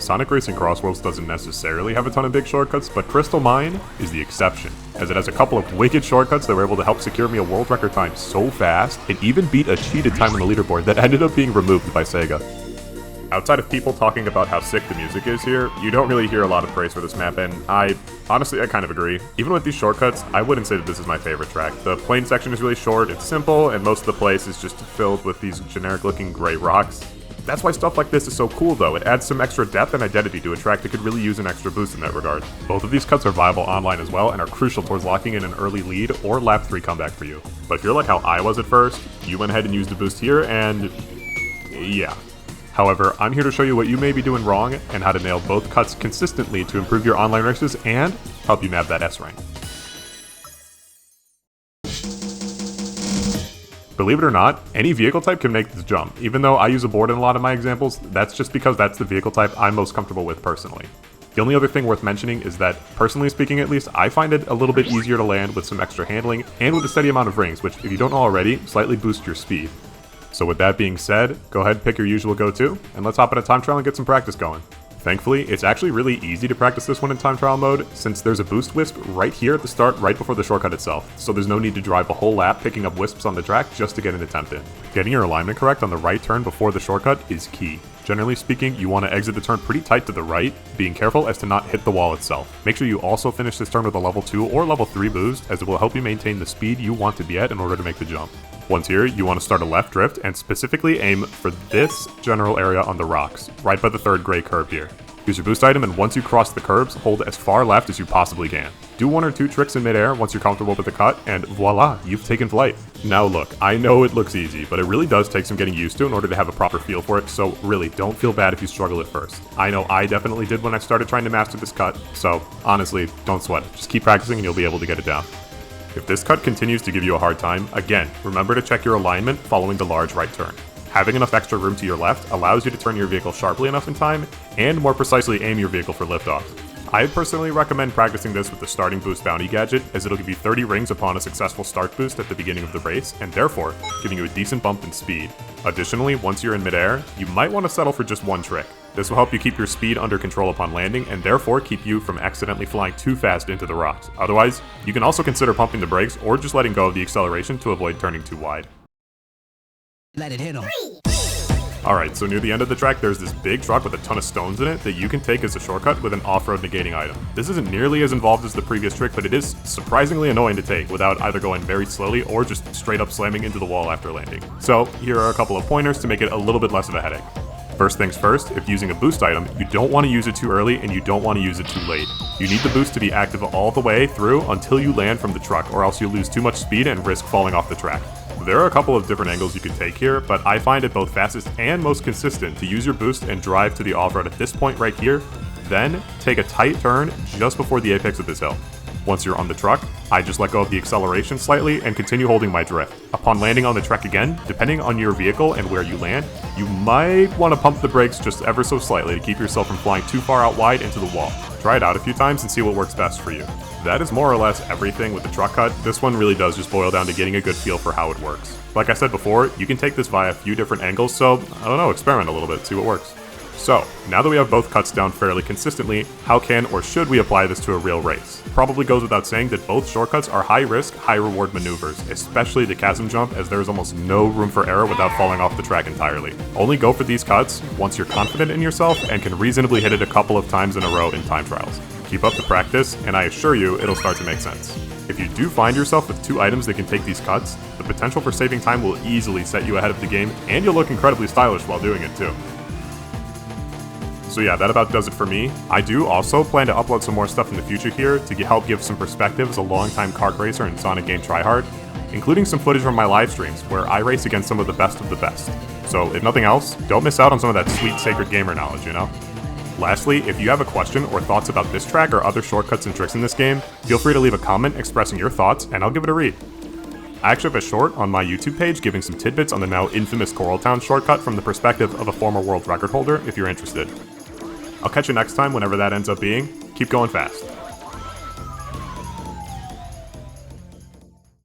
Sonic Racing CrossWorlds doesn't necessarily have a ton of big shortcuts, but Crystal Mine is the exception, as it has a couple of wicked shortcuts that were able to help secure me a world record time so fast, it even beat a cheated time on the leaderboard that ended up being removed by Sega. Outside of people talking about how sick the music is here, you don't really hear a lot of praise for this map, and honestly, I kind of agree. Even with these shortcuts, I wouldn't say that this is my favorite track. The plane section is really short, it's simple, and most of the place is just filled with these generic-looking gray rocks. That's why stuff like this is so cool though, it adds some extra depth and identity to a track that could really use an extra boost in that regard. Both of these cuts are viable online as well and are crucial towards locking in an early lead or lap 3 comeback for you. But if you're like how I was at first, you went ahead and used a boost here and yeah. However, I'm here to show you what you may be doing wrong and how to nail both cuts consistently to improve your online races and help you nab that S rank. Believe it or not, any vehicle type can make this jump. Even though I use a board in a lot of my examples, that's just because that's the vehicle type I'm most comfortable with personally. The only other thing worth mentioning is that, personally speaking at least, I find it a little bit easier to land with some extra handling and with a steady amount of rings, which, if you don't know already, slightly boost your speed. So with that being said, go ahead and pick your usual go-to, and let's hop in a time trial and get some practice going. Thankfully, it's actually really easy to practice this one in time trial mode, since there's a boost wisp right here at the start, right before the shortcut itself, so there's no need to drive a whole lap picking up wisps on the track just to get an attempt in. Getting your alignment correct on the right turn before the shortcut is key. Generally speaking, you want to exit the turn pretty tight to the right, being careful as to not hit the wall itself. Make sure you also finish this turn with a level 2 or level 3 boost, as it will help you maintain the speed you want to be at in order to make the jump. Once here, you want to start a left drift and specifically aim for this general area on the rocks, right by the third gray curb here. Use your boost item, and once you cross the curbs, hold as far left as you possibly can. Do 1 or 2 tricks in midair once you're comfortable with the cut, and voila, you've taken flight. Now look, I know it looks easy, but it really does take some getting used to in order to have a proper feel for it, so really, don't feel bad if you struggle at first. I know I definitely did when I started trying to master this cut, so honestly, don't sweat it. Just keep practicing and you'll be able to get it down. If this cut continues to give you a hard time, again, remember to check your alignment following the large right turn. Having enough extra room to your left allows you to turn your vehicle sharply enough in time, and more precisely aim your vehicle for liftoff. I personally recommend practicing this with the starting boost bounty gadget, as it'll give you 30 rings upon a successful start boost at the beginning of the race, and therefore, giving you a decent bump in speed. Additionally, once you're in midair, you might want to settle for just one trick. This will help you keep your speed under control upon landing, and therefore keep you from accidentally flying too fast into the rocks. Otherwise, you can also consider pumping the brakes or just letting go of the acceleration to avoid turning too wide. Let it hit him. Alright, so near the end of the track, there's this big truck with a ton of stones in it that you can take as a shortcut with an off-road negating item. This isn't nearly as involved as the previous trick, but it is surprisingly annoying to take without either going very slowly or just straight up slamming into the wall after landing. So here are a couple of pointers to make it a little bit less of a headache. First things first, if using a boost item, you don't want to use it too early and you don't want to use it too late. You need the boost to be active all the way through until you land from the truck, or else you'll lose too much speed and risk falling off the track. There are a couple of different angles you could take here, but I find it both fastest and most consistent to use your boost and drive to the off-road at this point right here, then take a tight turn just before the apex of this hill. Once you're on the truck, I just let go of the acceleration slightly and continue holding my drift. Upon landing on the track again, depending on your vehicle and where you land, you might want to pump the brakes just ever so slightly to keep yourself from flying too far out wide into the wall. Try it out a few times and see what works best for you. That is more or less everything with the truck cut. This one really does just boil down to getting a good feel for how it works. Like I said before, you can take this via a few different angles, so I don't know, experiment a little bit, see what works. So, now that we have both cuts down fairly consistently, how can or should we apply this to a real race? Probably goes without saying that both shortcuts are high risk, high reward maneuvers, especially the Chasm Jump, as there is almost no room for error without falling off the track entirely. Only go for these cuts once you're confident in yourself and can reasonably hit it a couple of times in a row in time trials. Keep up the practice, and I assure you it'll start to make sense. If you do find yourself with 2 items that can take these cuts, the potential for saving time will easily set you ahead of the game, and you'll look incredibly stylish while doing it too. So yeah, that about does it for me. I do also plan to upload some more stuff in the future here to help give some perspective as a longtime kart racer and Sonic game tryhard, including some footage from my live streams where I race against some of the best. So if nothing else, don't miss out on some of that sweet sacred gamer knowledge, you know? Lastly, if you have a question or thoughts about this track or other shortcuts and tricks in this game, feel free to leave a comment expressing your thoughts and I'll give it a read. I actually have a short on my YouTube page giving some tidbits on the now infamous Coral Town shortcut from the perspective of a former world record holder if you're interested. I'll catch you next time whenever that ends up being. Keep going fast.